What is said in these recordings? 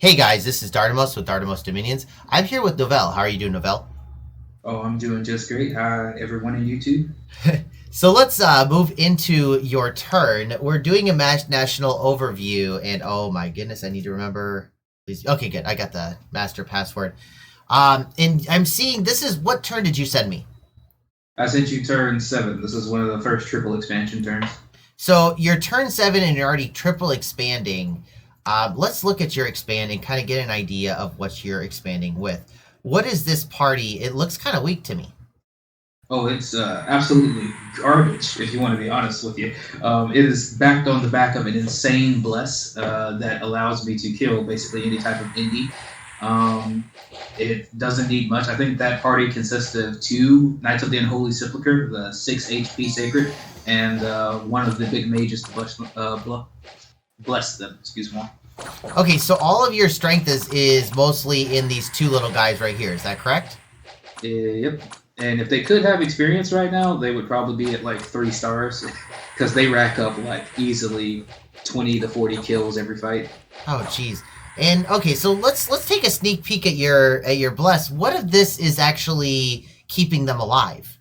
Hey guys, this is Dardamus with Dardamus Dominions. I'm here with Novelle. How are you doing, Novelle? Oh, I'm doing just great. Hi, everyone in YouTube. So let's move into your turn. We're doing a national overview, and oh my goodness, I need to remember. Please, okay, good. I got the master password. And I'm seeing this is what turn did you send me? I sent you turn 7. This is one of the first triple expansion turns. So you're turn 7 and you're already triple expanding. Let's look at your expand and kind of get an idea of what you're expanding with. What is this party? It looks kind of weak to me. Oh, it's absolutely garbage, if you want to be honest with you. It is backed on the back of an insane bless that allows me to kill basically any type of indie. It doesn't need much. I think that party consists of 2 Knights of the Unholy Sepulchre, the 6 HP Sacred, and one of the big mages to bless them. Excuse me. Okay, so all of your strength is mostly in these 2 little guys right here. Is that correct? Yep. And if they could have experience right now, they would probably be at like 3 stars because they rack up like easily 20 to 40 kills every fight. Oh, jeez. And okay, so let's take a sneak peek at your bless. What if this is actually keeping them alive?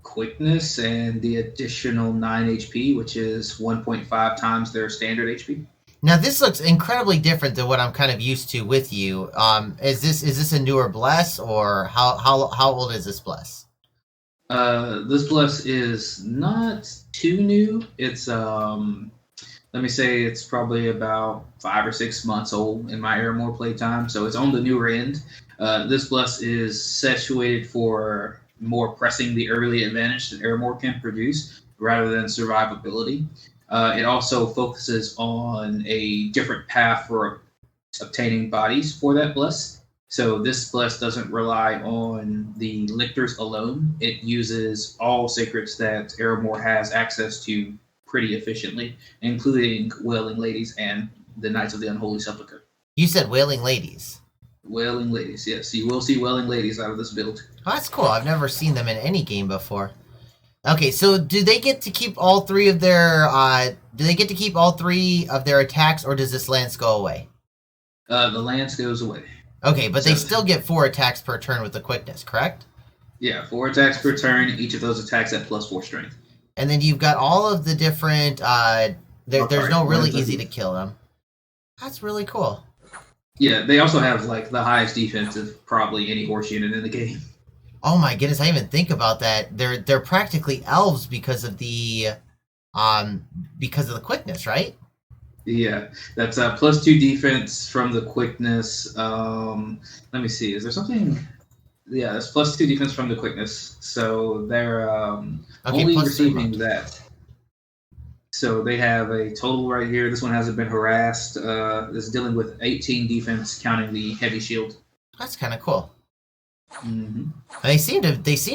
Quickness and the additional 9 HP, which is 1.5 times their standard HP. Now this looks incredibly different than what I'm kind of used to with you. Is this a newer bless, or how old is this bless? This bless is not too new. It's let me say it's probably about 5 or 6 months old in my Ermor playtime, so it's on the newer end. This bless is situated for more pressing the early advantage that Ermor can produce rather than survivability. It also focuses on a different path for obtaining bodies for that bless. So this bless doesn't rely on the lictors alone. It uses all sacreds that Ermor has access to pretty efficiently, including Wailing Ladies and the Knights of the Unholy Sepulchre. You said Wailing Ladies. Wailing Ladies, yes. You will see Wailing Ladies out of this build. Oh, that's cool. I've never seen them in any game before. Okay, so do they get to keep all 3 of their do they get to keep all 3 of their attacks, or does this lance go away? The lance goes away. Okay, but they still get 4 attacks per turn with the quickness, correct? Yeah, 4 attacks per turn, each of those attacks at +4 strength. And then you've got all of the different there's no really easy to kill them. That's really cool. Yeah, they also have like the highest defense of probably any horse unit in the game. Oh my goodness, I didn't even think about that. They're practically elves because of the quickness, right? Yeah, that's +2 defense from the quickness. Let me see. Is there something? Yeah, that's +2 defense from the quickness. So they're only receiving that. So they have a total right here. This one hasn't been harassed. This is dealing with 18 defense, counting the heavy shield. That's kind of cool. Mm-hmm. They seem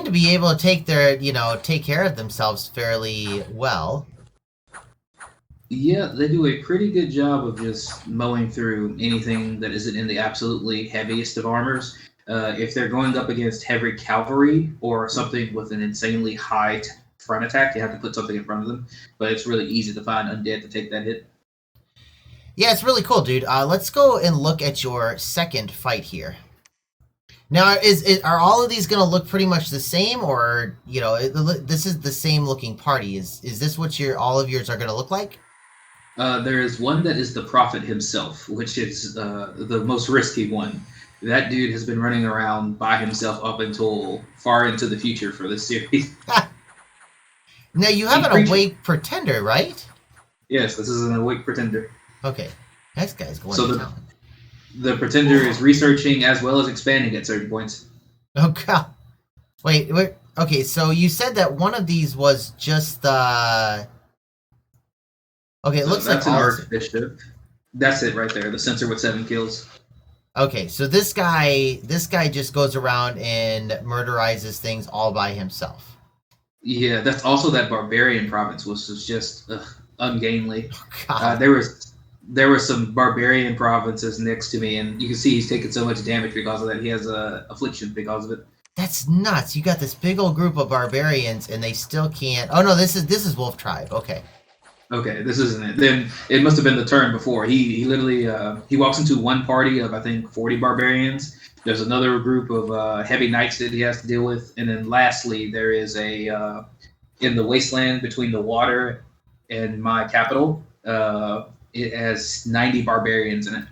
to be able to take care of themselves fairly well. Yeah, they do a pretty good job of just mowing through anything that isn't in the absolutely heaviest of armors. If they're going up against heavy cavalry or something with an insanely high front attack, you have to put something in front of them. But it's really easy to find undead to take that hit. Yeah, it's really cool, dude. Let's go and look at your second fight here. Now, are all of these going to look pretty much the same, or this is the same looking party? Is this what all of yours are going to look like? There is one that is the prophet himself, which is the most risky one. That dude has been running around by himself up until far into the future for this series. Now, you have an awake pretender, right? Yes, this is an awake pretender. Okay. Next guy's going to town. The pretender is researching as well as expanding at certain points. Oh, God. Wait. Okay, so you said that one of these was just Okay, it looks like that's an archbishop. That's it right there. The censor with 7 kills. Okay, so this guy just goes around and murderizes things all by himself. Yeah, that's also that barbarian province, which was just ungainly. Oh, God. There were some barbarian provinces next to me, and you can see he's taking so much damage because of that. He has a affliction because of it. That's nuts. You got this big old group of barbarians, and they still can't. Oh no, this is Wolf Tribe. Okay. Okay, this isn't it. Then it must have been the turn before. He literally he walks into one party of I think 40 barbarians. There's another group of heavy knights that he has to deal with, and then lastly there is a in the wasteland between the water and my capital. It has 90 barbarians in it.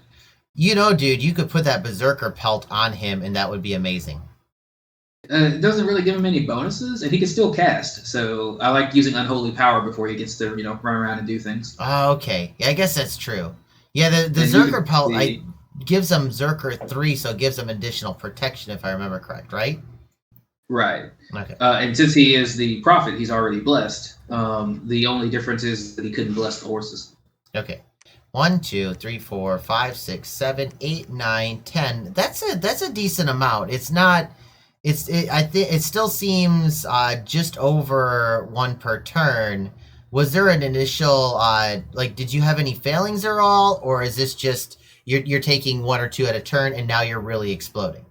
You know, dude, you could put that berserker pelt on him, and that would be amazing. It doesn't really give him any bonuses, and he can still cast. So I like using unholy power before he gets to run around and do things. Oh, okay. Yeah, I guess that's true. Yeah, the And Zerker you, pelt the gives him Zerker 3, so it gives him additional protection, if I remember correct, right? right, Okay. and since he is the prophet, he's already blessed. The only difference is that he couldn't bless the horses. Okay. 1, 2, 3, 4, 5, 6, 7, 8, 9, 10. That's a decent amount. It's not. I think it still seems just over one per turn. Was there an initial like? Did you have any failings at all, or is this just you're taking one or two at a turn, and now you're really exploding?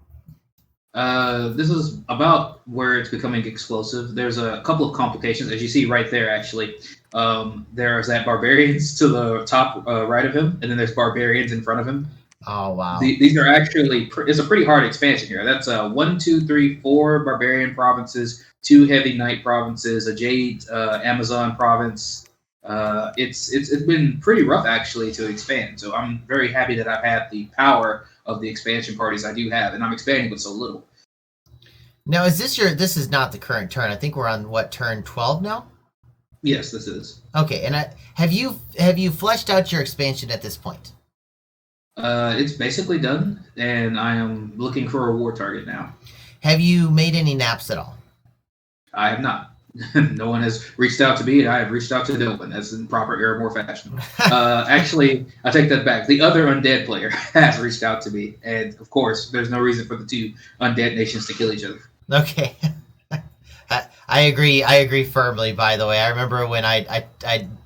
This is about where it's becoming explosive. There's a couple of complications, as you see right there. Actually, there's that barbarians to the top right of him, and then there's barbarians in front of him. Oh wow. These are actually it's a pretty hard expansion here. That's 1, 2, 3, 4 barbarian provinces, 2 heavy knight provinces, a jade Amazon province. It's been pretty rough actually to expand. So I'm very happy that I've had the power of the expansion parties I do have, and I'm expanding with so little. Now is this your? This is not the current turn. I think we're on what, turn 12 now. Yes, this is. Okay, and have you fleshed out your expansion at this point? It's basically done, and I am looking for a war target now. Have you made any naps at all? I have not. No one has reached out to me, and I have reached out to no one, as in proper Ermor fashion. Actually, I take that back. The other undead player has reached out to me, and of course, there's no reason for the two undead nations to kill each other. Okay. I agree. I agree firmly. By the way, I remember when I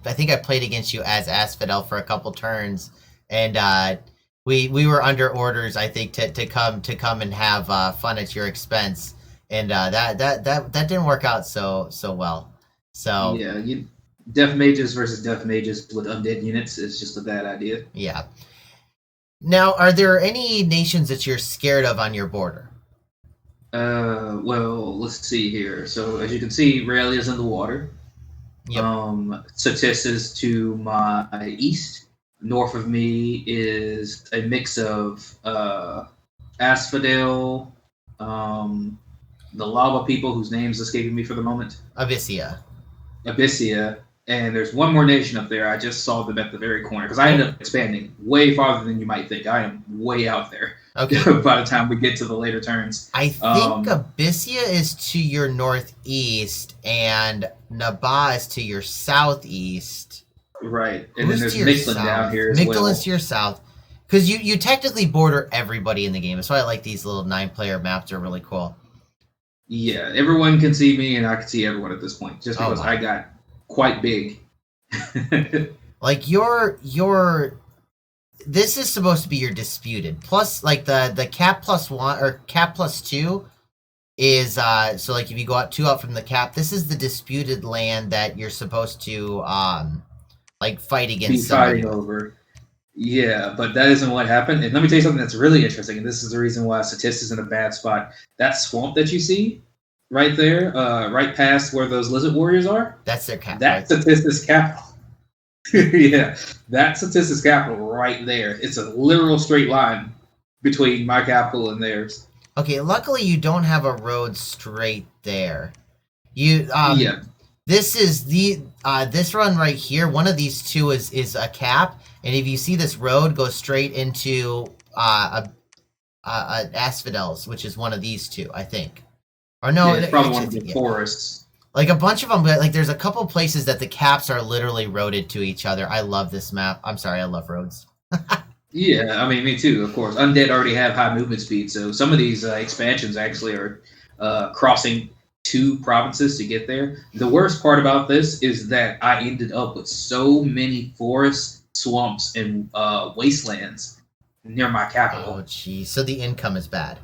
think I played against you as Asphodel for a couple turns, and we were under orders. I think to come and have fun at your expense, and that didn't work out so well. So Yeah, death mages versus death mages with undead units is just a bad idea. yeah. Now, are there any nations that you're scared of on your border? Well, let's see here. So as you can see, Raelia's in the water. Yep. Satis is to my east. North of me is a mix of Asphodel, the lava people whose names escaping me for the moment, Abyssia. Abyssia, and there's one more nation up there. I just saw them at the very corner because I ended up expanding way farther than you might think. I am way out there. Okay. By the time we get to the later turns, I think Abyssia is to your northeast and Nabaa is to your southeast. right? And Who's then to there's your Mictlan down south? here as Mictlan well. is to your south. Because you technically border everybody in the game. That's why I like these little 9-player maps. Are really cool. Yeah, everyone can see me, and I can see everyone at this point, just because wow. I got quite big. Like this is supposed to be your disputed. Plus, like the cap +1 or cap +2 is so like if you go out 2 out from the cap, this is the disputed land that you're supposed to like fight Be against somebody fighting with. over. Yeah, but that isn't what happened. And let me tell you something that's really interesting, and this is the reason why Satis is in a bad spot. That swamp that you see right there, right past where those lizard warriors are, That's their cap. that's Right? Satis' capital. Yeah, that's Satis' capital right there. It's a literal straight line between my capital and theirs. Okay, luckily you don't have a road straight there. You Yeah, this is the this run right here. One of these two is a cap, and if you see this road go straight into Asphodel's, which is one of these two, I think. Or no, yeah, it's probably one of actually, the yeah. forests. Like a bunch of them, but like there's a couple places that the caps are literally roaded to each other. I love this map. I'm sorry, I love roads. Yeah, I mean, me too, of course. Undead already have high movement speed, so some of these expansions actually are crossing 2 provinces to get there. The worst part about this is that I ended up with so many forests, swamps, and wastelands near my capital. Oh, geez. So the income is bad.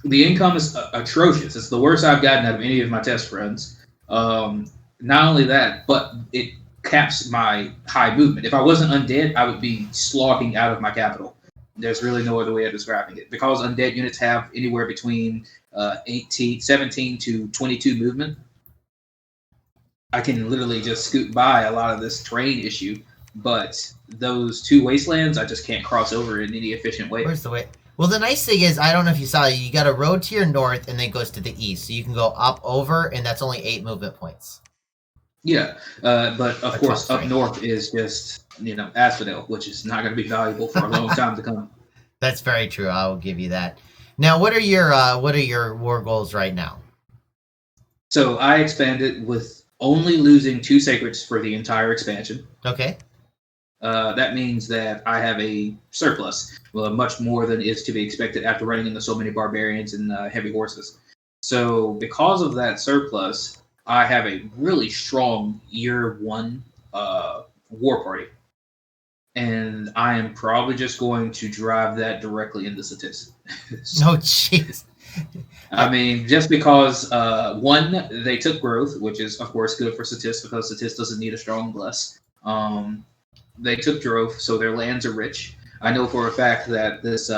The income is atrocious. It's the worst I've gotten out of any of my test runs. Not only that, but it caps my high movement. If I wasn't undead, I would be slogging out of my capital. There's really no other way of describing it. Because undead units have anywhere between 17 to 22 movement, I can literally just scoot by a lot of this terrain issue. But those two wastelands, I just can't cross over in any efficient way. Where's the way? Well, the nice thing is, I don't know if you saw, you got a road to your north and then it goes to the east. So you can go up, over, and that's only 8 movement points. Yeah, but of course, up right. north is just, Asphodel, which is not going to be valuable for a long time to come. That's very true. I will give you that. Now, what are your war goals right now? So I expanded with only losing 2 sacreds for the entire expansion. Okay. That means that I have a surplus, well, much more than is to be expected after running into so many barbarians and heavy horses. So because of that surplus, I have a really strong year 1 war party. And I am probably just going to drive that directly into Satis. Oh, jeez. I mean, just because, one, they took growth, which is, of course, good for Satis because Satis doesn't need a strong bless. They took growth, so their lands are rich. I know for a fact that this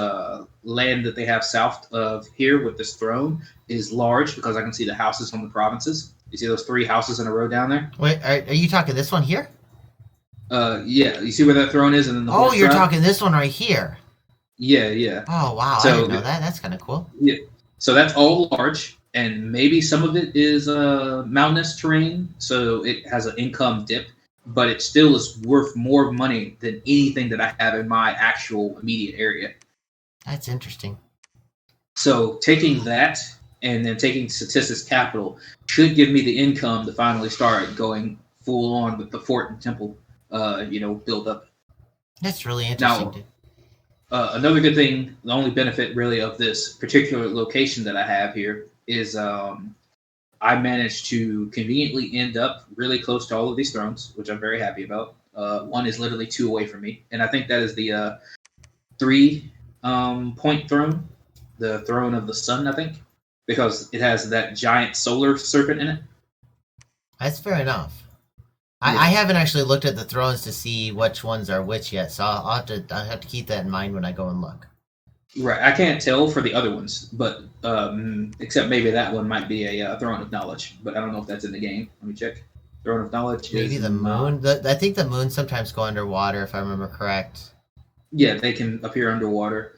land that they have south of here with this throne is large because I can see the houses from the provinces. You see those 3 houses in a row down there? Wait, are you talking this one here? Yeah. You see where that throne is, and then the horse you're drive? talking this one right here. Yeah. Oh wow, I didn't know that. That's kind of cool. Yeah. So that's all large, and maybe some of it is mountainous terrain, so it has an income dip, but it still is worth more money than anything that I have in my actual immediate area. That's interesting. So taking that and then taking Satis's capital should give me the income to finally start going full on with the fort and temple, build up. That's really interesting. Now, another good thing, the only benefit really of this particular location that I have here is I managed to conveniently end up really close to all of these thrones, which I'm very happy about. One is literally 2 away from me, and I think that is the 3-point throne, the throne of the sun, I think, because it has that giant solar serpent in it. That's fair enough. Yeah. I haven't actually looked at the thrones to see which ones are which yet, so I'll have to keep that in mind when I go and look. Right, I can't tell for the other ones, but except maybe that one might be a throne of knowledge, but I don't know if that's in the game. Let me check. Throne of knowledge. Maybe the moon. I think the moon sometimes go underwater, if I remember correct. Yeah, they can appear underwater.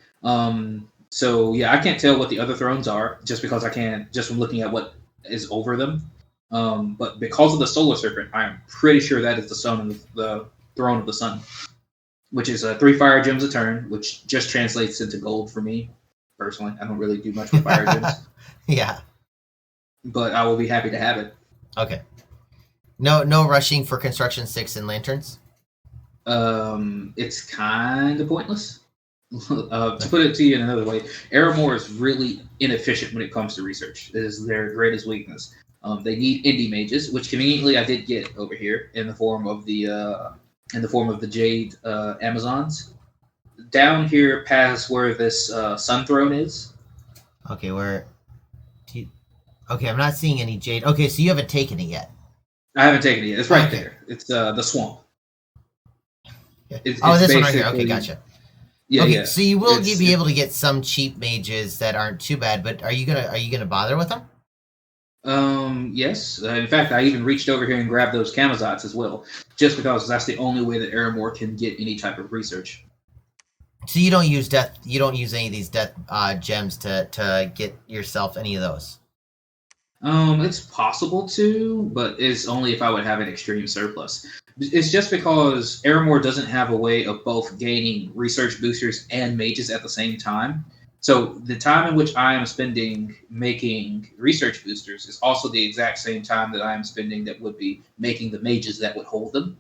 So yeah, I can't tell what the other thrones are just because I can't just from looking at what is over them. But because of the solar serpent, I am pretty sure that is the throne of the sun, which is 3 fire gems a turn, which just translates into gold for me personally. I don't really do much with fire gems. Yeah, but I will be happy to have it. Okay. No rushing for construction 6 and lanterns. It's kind of pointless. To put it to you in another way, Ermor is really inefficient when it comes to research. It is their greatest weakness. They need indie mages, which conveniently I did get over here in the form of the Jade Amazons. Down here past where this Sun Throne is. Okay, Okay, I'm not seeing any Jade. Okay, so you haven't taken it yet. I haven't taken it yet. It's right there. It's the swamp. This one right here. Okay, gotcha. Yeah, okay, yeah. So you will be able to get some cheap mages that aren't too bad, but are you gonna bother with them? Yes. In fact, I even reached over here and grabbed those Camazots as well, just because that's the only way that Ermor can get any type of research. So you don't use death. You don't use any of these death gems to get yourself any of those. It's possible to, but it's only if I would have an extreme surplus. It's just because Ermor doesn't have a way of both gaining research boosters and mages at the same time. So the time in which I am spending making research boosters is also the exact same time that I am spending that would be making the mages that would hold them.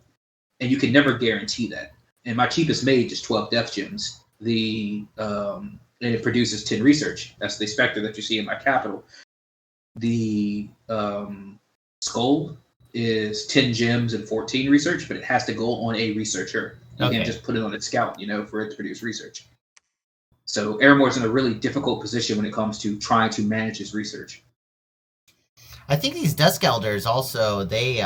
And you can never guarantee that. And my cheapest mage is 12 death gems. And it produces 10 research. That's the specter that you see in my capital. The skull is 10 gems and 14 research, but it has to go on a researcher. You can't just put it on its scout, for it to produce research. So Ermor's in a really difficult position when it comes to trying to manage his research. I think these Dusk Elders also they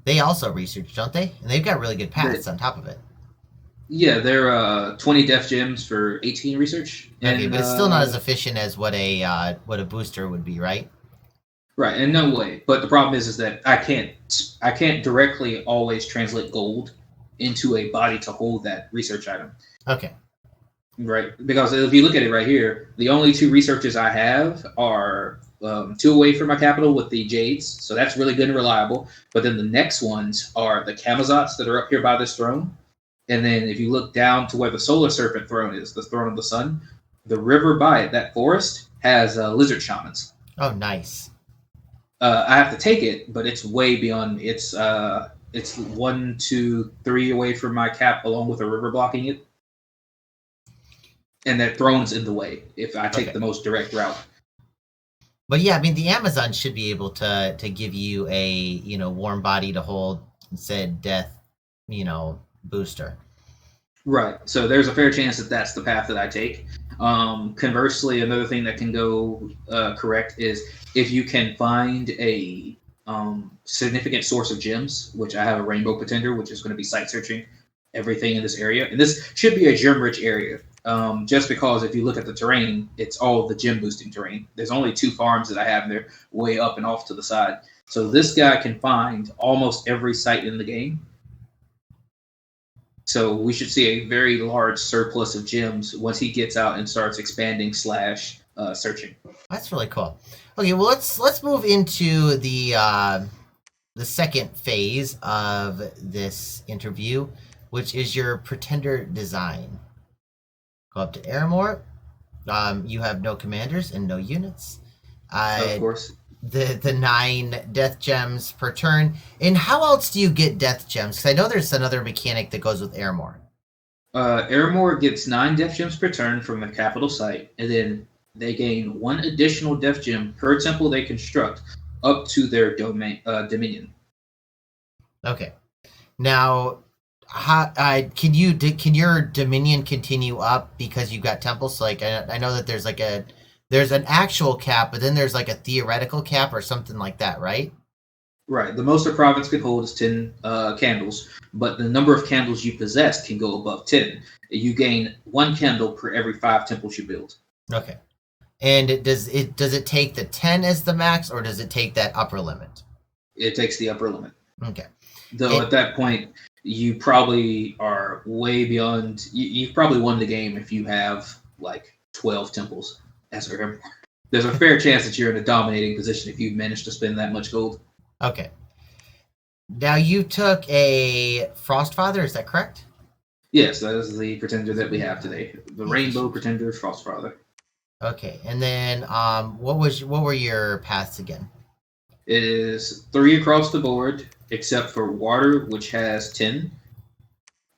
They also research, don't they? And they've got really good They, paths on top of it. yeah, they're 20 def gems for 18 research, Okay, and but it's still not as efficient as what a booster would be, right? right, in no way. But the problem is that I can't directly always translate gold into a body to hold that research item. Okay. Right, because if you look at it right here, the only two researches I have are two away from my capital with the Jades, so that's really good and reliable. But then the next ones are the Camazotz that are up here by this throne, and then if you look down to where the Solar Serpent throne is, the throne of the sun, the river by it, that forest has lizard shamans. Oh, nice. I have to take it, but it's way beyond. It's 1, 2, 3 away from my cap, along with a river blocking it. And that throne's in the way if I take the most direct route. But yeah, I mean, the Amazon should be able to give you a warm body to hold said death, booster. Right. So there's a fair chance that that's the path that I take. Conversely, another thing that can go correct is if you can find a significant source of gems, which I have a rainbow pretender, which is going to be site searching everything in this area, and this should be a gem rich area. Just because if you look at the terrain, it's all the gem boosting terrain. There's only 2 farms that I have, and they're way up and off to the side. So this guy can find almost every site in the game. So we should see a very large surplus of gems once he gets out and starts expanding / searching. That's really cool. Okay, well let's move into the second phase of this interview, which is your pretender design. Go up to Ermor. You have no commanders and no units. Of course. The 9 death gems per turn. And how else do you get death gems? Because I know there's another mechanic that goes with Ermor. Ermor gets 9 death gems per turn from the capital site, and then they gain 1 additional death gem per temple they construct up to their dominion. Okay. Now, can your dominion continue up because you got temples? So like I know that there's an actual cap, but then there's like a theoretical cap or something like that, right? Right. The most a province can hold is 10 candles, but the number of candles you possess can go above 10. You gain 1 candle per every 5 temples you build. Okay. And does it take the 10 as the max, or does it take that upper limit? It takes the upper limit. Okay. Though at that point, you probably are way beyond. You've probably won the game if you have like 12 temples as Ermor. There's a fair chance that you're in a dominating position if you've managed to spend that much gold. Okay. Now you took a Frostfather, is that correct? Yes, that is the pretender that we have today. The Rainbow Pretender Frostfather. Okay, and then what were your paths again? It is 3 across the board, except for Water, which has 10,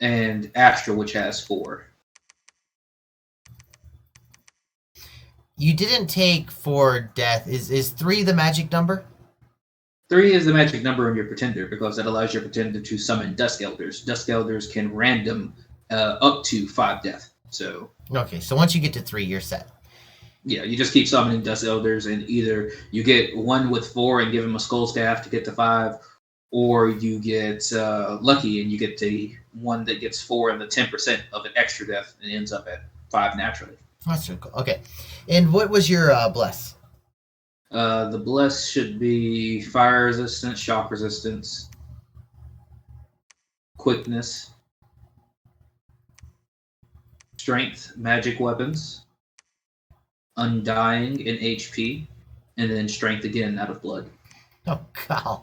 and Astral, which has 4. You didn't take 4 death. Is 3 the magic number? 3 is the magic number on your pretender because that allows your pretender to summon Dusk Elders. Dusk Elders can random up to 5 death. So okay, so once you get to 3, you're set. Yeah, you just keep summoning Dusk Elders, and either you get 1 with 4 and give him a Skull Staff to get to 5, or you get lucky and you get the one that gets 4 and the 10% of an extra death and ends up at 5 naturally. That's so cool. Okay, and what was your bless? The bless should be fire resistance, shock resistance, quickness, strength, magic weapons, undying in HP, and then strength again out of blood. Oh god,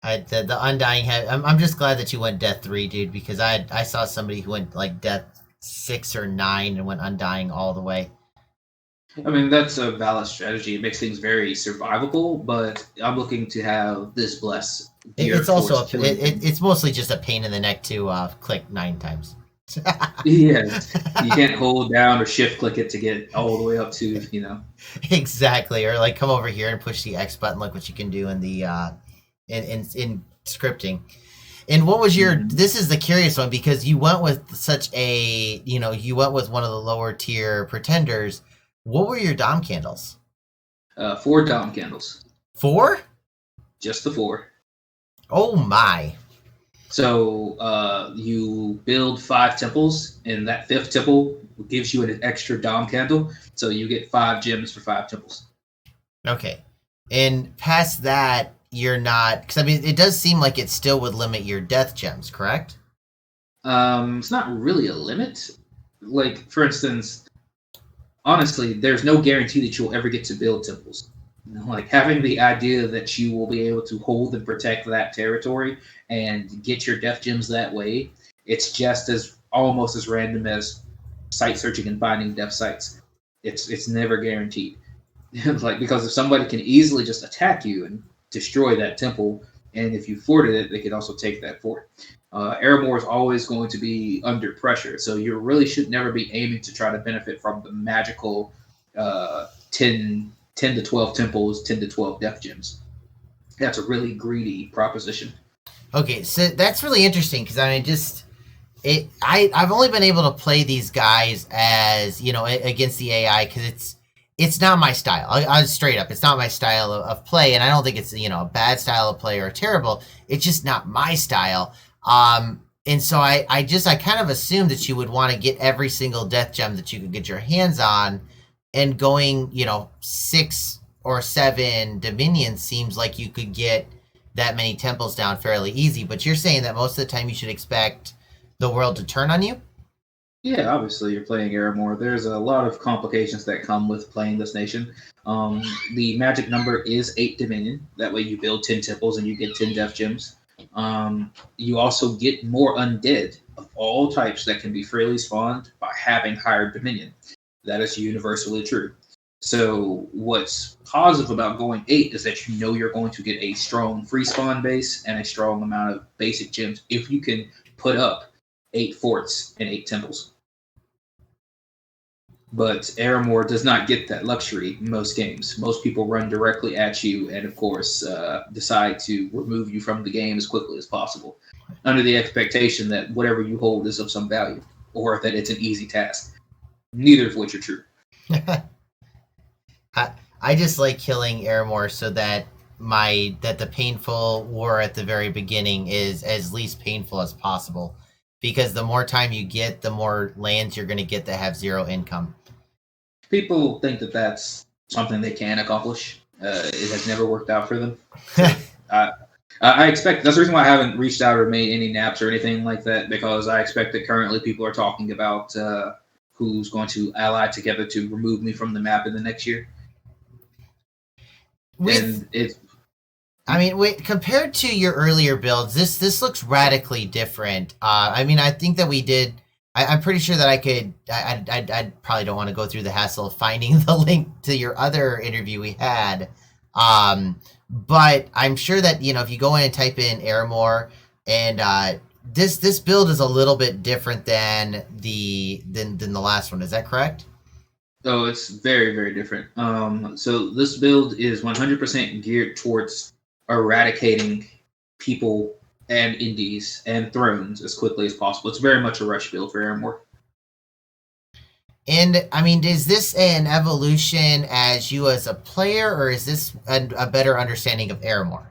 the undying head. I'm just glad that you went death 3, dude, because I saw somebody who went like death 6 or 9 and went undying all the way. I mean, that's a valid strategy. It makes things very survivable, but I'm looking to have this bless. It's also it's mostly just a pain in the neck to click 9 times. Yes, you can't hold down or shift click it to get all the way up to Exactly, or like come over here and push the X button. Look what you can do in the in scripting. And what was your? This is the curious one because you went with such a you went with one of the lower tier pretenders. What were your Dom candles? 4 Dom candles. 4? Just the 4. Oh my. So you build 5 temples, and that 5th temple gives you an extra Dom candle. So you get 5 gems for 5 temples. Okay. And past that, you're not, because I mean, it does seem like it still would limit your death gems, correct? It's not really a limit. Like, for instance, honestly, there's no guarantee that you'll ever get to build temples. Like having the idea that you will be able to hold and protect that territory and get your death gems that way, it's just as almost as random as site searching and finding death sites. It's never guaranteed. Like because if somebody can easily just attack you and destroy that temple, and if you forted it, they could also take that fort. Ermor is always going to be under pressure, so you really should never be aiming to try to benefit from the magical 10 to 12 temples, 10 to 12 death gems. That's a really greedy proposition. Okay, so that's really interesting because I mean, just I've only been able to play these guys as against the AI because it's not my style. I straight up, it's not my style of play, and I don't think it's a bad style of play or terrible. It's just not my style. And so I kind of assumed that you would want to get every single death gem that you could get your hands on, and going 6 or 7 dominions seems like you could get that many temples down fairly easy. But you're saying that most of the time you should expect the world to turn on you? Yeah, obviously you're playing Ermor. There's a lot of complications that come with playing this nation. Um, the magic number is 8 Dominion. That way you build 10 temples and you get 10 death gems. You also get more undead of all types that can be freely spawned by having higher Dominion. That is universally true. So what's positive about going 8 is that you know you're going to get a strong free spawn base and a strong amount of basic gems if you can put up 8 forts and 8 temples. But Ermor does not get that luxury in most games. Most people run directly at you and, of course, decide to remove you from the game as quickly as possible, under the expectation that whatever you hold is of some value or that it's an easy task. Neither of which are true. I just like killing Ermor so that the painful war at the very beginning is as least painful as possible. Because the more time you get, the more lands you're going to get that have zero income. People think that that's something they can accomplish. It has never worked out for them. So I expect that's the reason why I haven't reached out or made any naps or anything like that, because I expect that currently people are talking about who's going to ally together to remove me from the map in the next year. With And it's I mean, wait, compared to your earlier builds, this looks radically different. I mean, I think that we did. I'm pretty sure that I could. I probably don't want to go through the hassle of finding the link to your other interview we had. But I'm sure that if you go in and type in Ermor, and this build is a little bit different than the last one. Is that correct? oh, it's very very different. So this build is 100% geared towards eradicating people and indies and thrones as quickly as possible. It's very much a rush build for Ermor. And I mean, is this an evolution as you as a player, or is this a better understanding of Ermor?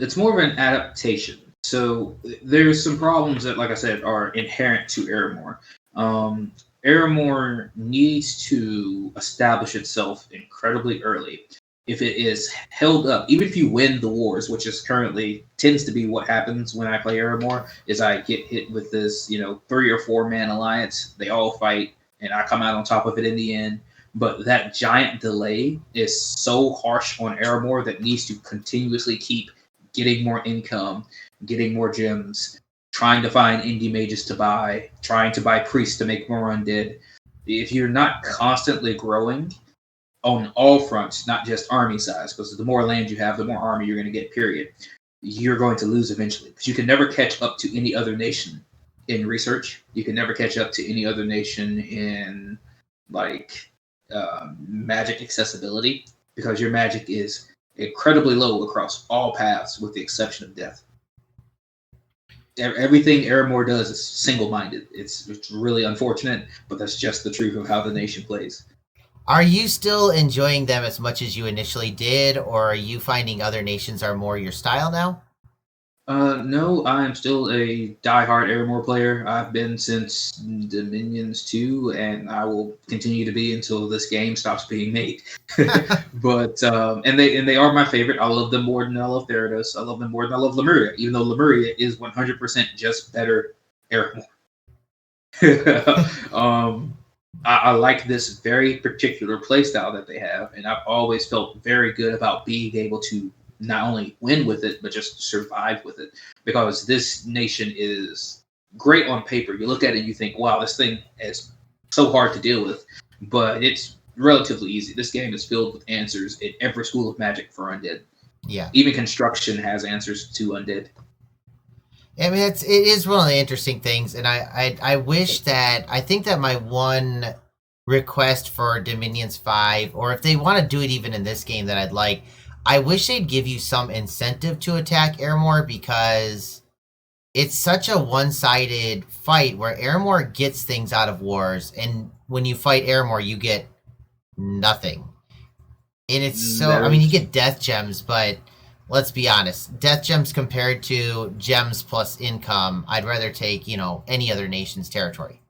It's more of an adaptation. So there's some problems that, like I said, are inherent to Eremor. Eremor needs to establish itself incredibly early. If it is held up, even if you win the wars, which is currently tends to be what happens when I play Eremor, is I get hit with this, 3 or 4 man alliance. They all fight, and I come out on top of it in the end. But that giant delay is so harsh on Eremor that needs to continuously keep getting more income, getting more gems, trying to find indie mages to buy, trying to buy priests to make more undead. If you're not constantly growing on all fronts, not just army size, because the more land you have, the more army you're going to get, period, you're going to lose eventually. Because you can never catch up to any other nation in research. You can never catch up to any other nation in, like, magic accessibility, because your magic is incredibly low across all paths with the exception of death. Everything Eremor does is single-minded. It's really unfortunate, but that's just the truth of how the nation plays. Are you still enjoying them as much as you initially did, or are you finding other nations are more your style now? No, I am still a diehard Ermor player. I've been since Dominions 2, and I will continue to be until this game stops being made. But and they are my favorite. I love them more than I love Theranos. I love them more than I love Lemuria, even though Lemuria is 100% just better Ermor. um, I like this very particular playstyle that they have, and I've always felt very good about being able to not only win with it, but just survive with it. Because this nation is great on paper. You look at it and you think, wow, this thing is so hard to deal with, but it's relatively easy. This game is filled with answers in every school of magic for undead. Yeah. Even construction has answers to undead. I mean, it is one of the interesting things, and I wish that I think that my one request for Dominions 5, or if they want to do it even in this game, that I'd like, I wish they'd give you some incentive to attack Ermor, because it's such a one-sided fight where Ermor gets things out of wars, and when you fight Ermor, you get nothing. And it's so, I mean, you get death gems, but let's be honest, death gems compared to gems plus income, I'd rather take, any other nation's territory.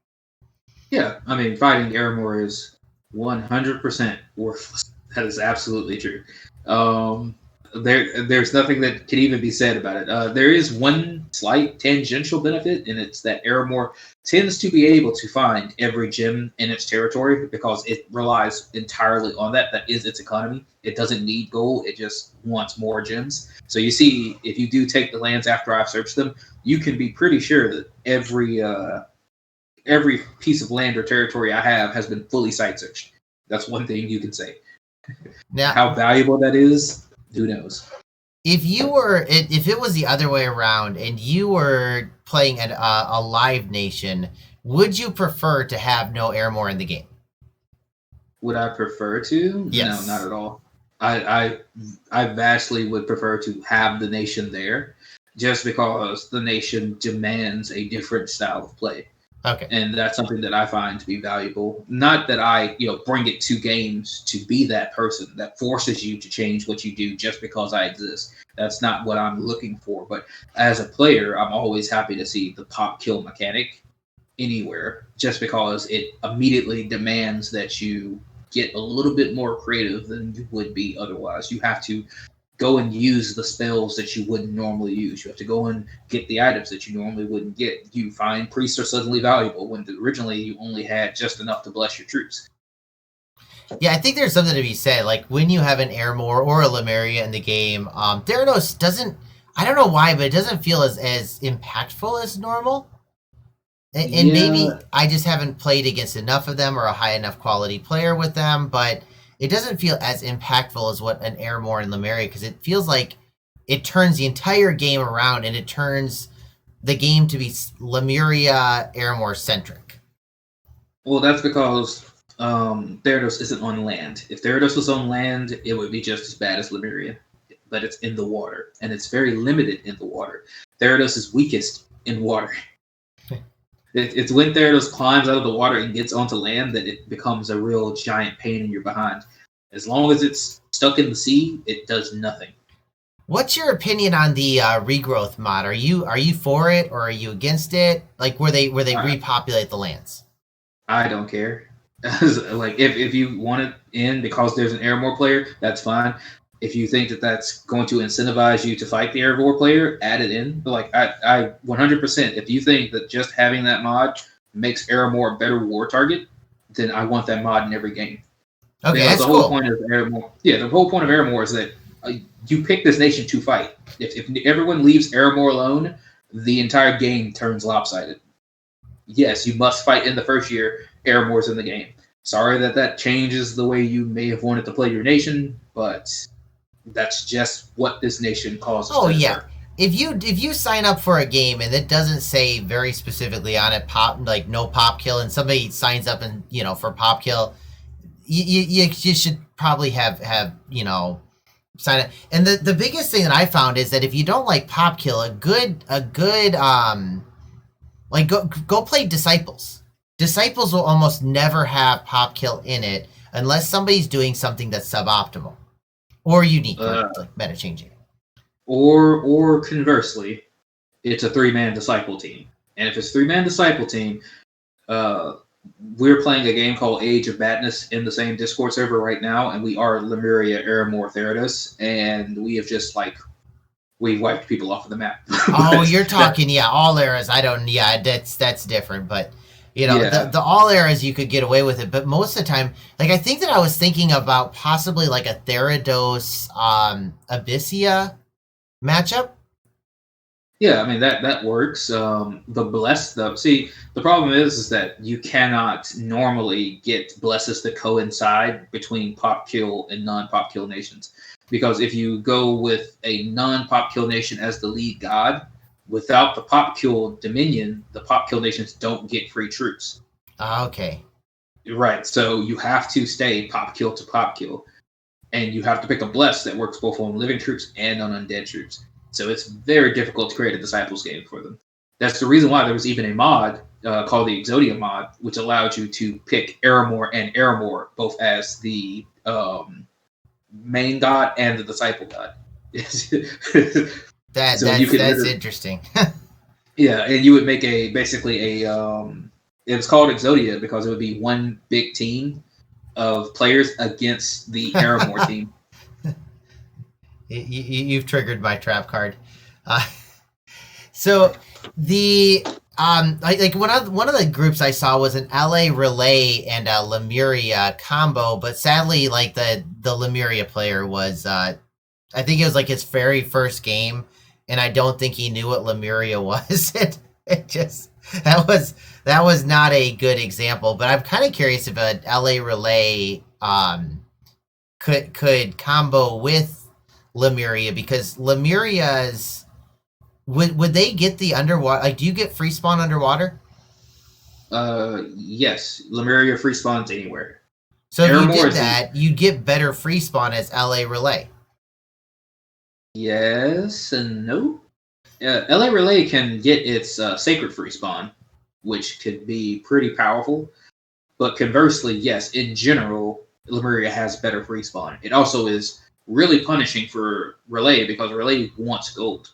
Yeah, I mean, fighting Ermor is 100% worthless. That is absolutely true. There's nothing that can even be said about it. There is one slight tangential benefit, and it's that Ermor tends to be able to find every gem in its territory because it relies entirely on that. That is its economy. It doesn't need gold. It just wants more gems. So you see, if you do take the lands after I've searched them, you can be pretty sure that every piece of land or territory I have has been fully site searched. That's one thing you can say. Now, how valuable that is, who knows? If it was the other way around, and you were playing a live nation, would you prefer to have no Ermor in the game? Would I prefer to? Yes. No, not at all. I vastly would prefer to have the nation there, just because the nation demands a different style of play. Okay. And that's something that I find to be valuable. Not that I, bring it to games to be that person that forces you to change what you do just because I exist. That's not what I'm looking for. But as a player, I'm always happy to see the pop kill mechanic anywhere, just because it immediately demands that you get a little bit more creative than you would be otherwise. You have to go and use the spells that you wouldn't normally use. You have to go and get the items that you normally wouldn't get. You find priests are suddenly valuable when originally you only had just enough to bless your troops. Yeah, I think there's something to be said. Like, when you have an Ermor or a Lemuria in the game, Theranos doesn't, I don't know why, but it doesn't feel as impactful as normal. And Yeah. Maybe I just haven't played against enough of them or a high enough quality player with them, but it doesn't feel as impactful as what an Ermor and Lemuria, because it feels like it turns the entire game around, and it turns the game to be Lemuria Ermor centric. Well, that's because Theranos isn't on land. If Theranos was on land, it would be just as bad as Lemuria, but it's in the water, and it's very limited in the water. Theranos is weakest in water. It's when Theranos climbs out of the water and gets onto land that it becomes a real giant pain in your behind. As long as it's stuck in the sea, it does nothing. What's your opinion on the regrowth mod? Are you for it, or are you against it? Like, where they repopulate the lands? I don't care. Like, if you want it in because there's an Ermor player, that's fine. If you think that that's going to incentivize you to fight the Ermor player, add it in. But like, I 100%. If you think that just having that mod makes Ermor a better war target, then I want that mod in every game. Okay, because that's the whole cool. point of Ermor, the whole point of Ermor is that you pick this nation to fight. If everyone leaves Ermor alone, the entire game turns lopsided. Yes, you must fight in the first year. Ermor's in the game. Sorry that changes the way you may have wanted to play your nation, but that's just what this nation causes. Oh yeah. If you sign up for a game and it doesn't say very specifically on it no pop kill, and somebody signs up and for pop kill, you should probably have sign up. And the biggest thing that I found is that if you don't like pop kill, a good like go play Disciples. Disciples will almost never have pop kill in it. unless somebody's doing something that's suboptimal or unique or Uh, like meta changing. or conversely, it's a 3-man disciple team. And if it's 3-man disciple team, uh, we're playing a game called Age of Madness in the same Discord server right now, and we are Lemuria, Ermor, Therados, and we have just we wiped people off of the map. Oh, you're talking, yeah, all eras. I don't, yeah, that's different, but Yeah. the all eras you could get away with it, but most of the time, like I think that I was thinking about possibly like a Therados Abyssia matchup. Yeah, I mean that works. The problem is that you cannot normally get blesses to coincide between pop kill and non-pop kill nations, because if you go with a non-pop kill nation as the lead god, without the pop kill dominion, the pop kill nations don't get free troops. Okay. Right, so you have to stay pop kill to pop kill, and you have to pick a bless that works both on living troops and on undead troops. So it's very difficult to create a disciples game for them. That's the reason why there was even a mod called the Exodia mod, which allowed you to pick Ermor and Ermor both as the main god and the disciple god. That's interesting. Yeah, and you would make basically a it was called Exodia because it would be one big team of players against the Ermor team. You've triggered my trap card. So the like one of the groups I saw was an LA Relay and a Lemuria combo, but sadly, like the Lemuria player was I think it was like his very first game, and I don't think he knew what Lemuria was. It just that was not a good example. But I'm kind of curious if a LA Relay could combo with Lemuria, because Lemuria's would they get the underwater? Like, do you get free spawn underwater? Yes, Lemuria free spawns anywhere. So if you did that, you'd get better free spawn as LA Relay. Yes and no. LA Relay can get its sacred free spawn, which could be pretty powerful. But conversely, yes, in general, Lemuria has better free spawn. It also is really punishing for Relay because Relay wants gold.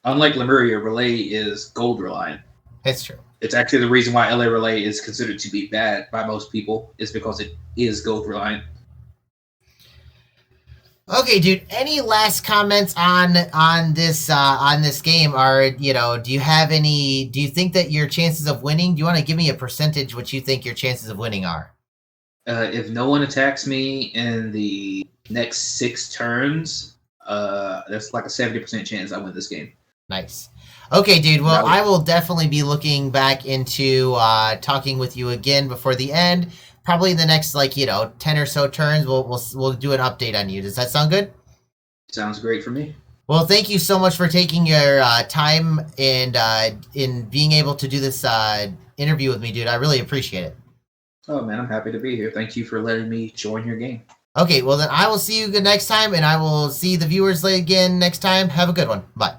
Unlike Lemuria, Relay is gold reliant. That's true. It's actually the reason why LA Relay is considered to be bad by most people, is because it is gold reliant. Okay, dude. Any last comments on this game? Or do you have any? Do you think that your chances of winning? Do you want to give me a percentage what you think your chances of winning are? If no one attacks me in the next 6 turns, that's like a 70% chance I win this game. Nice. Okay, dude. Well, I will definitely be looking back into talking with you again before the end. Probably in the next 10 or so turns, we'll do an update on you. Does that sound good? Sounds great for me. Well, thank you so much for taking your time and in being able to do this interview with me, dude. I really appreciate it. Oh man, I'm happy to be here. Thank you for letting me join your game. Okay, well then I will see you next time, and I will see the viewers again next time. Have a good one. Bye.